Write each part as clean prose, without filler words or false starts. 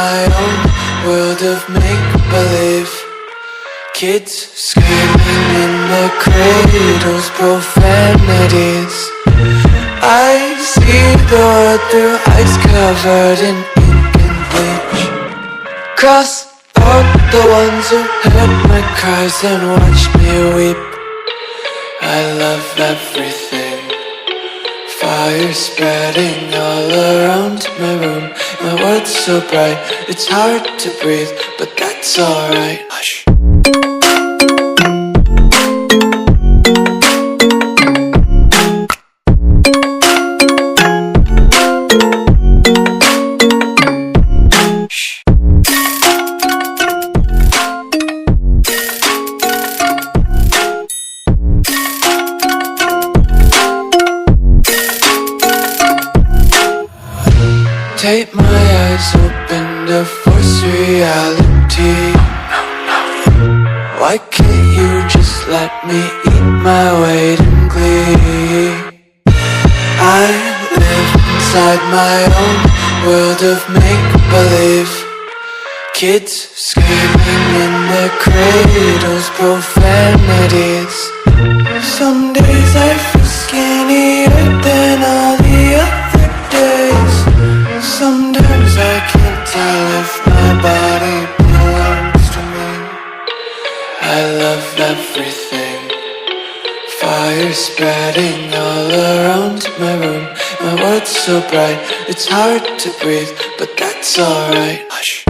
my own world of make-believe. Kids screaming in their cradles, profanities. I see the world through ice covered in ink and bleach. Cross out the ones who heard my cries and watched me weep. I love everything. Fire spreading all around my room. My world's so bright, it's hard to breathe, but that's alright. Hush. Tape my eyes open to force reality. Why can't you just let me eat my weight in glee? I live inside my own world of make-believe. Kids screaming in their cradles, profanities. Some days I feel skinnier than all the other days. Sometimes I can't tell if my body belongs to me. I love everything. Fire spreading all around my room. My world's so bright, it's hard to breathe, but that's alright. Hush.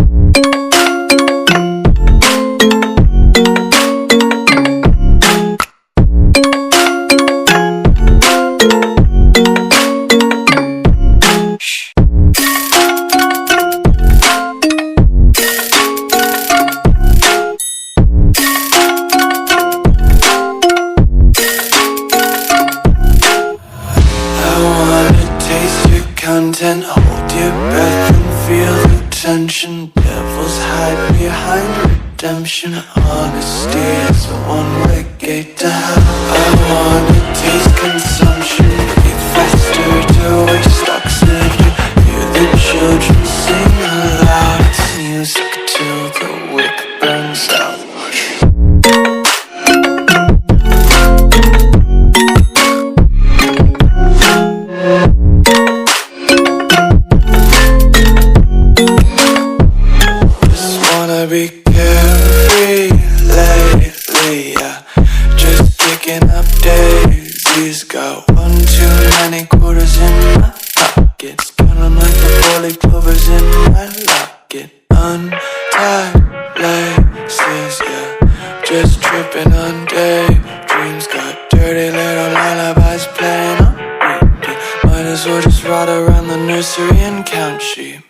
Content, hold your breath and feel the tension. Devils hide behind redemption. Honesty is a one-way gate to hell. I wanna taste consumption. Breathe faster to waste oxygen. Hear the children sing aloud. It's music till the wick burns out. Be carefree lately, yeah. Just picking up daisies. Got one too many quarters in my pockets. Count 'em like the 4-leaf clovers in my locket. Untied laces, yeah. Just tripping on daydreams. Got dirty little lullabies playing on repeat. Might as well just ride around the nursery and count sheep.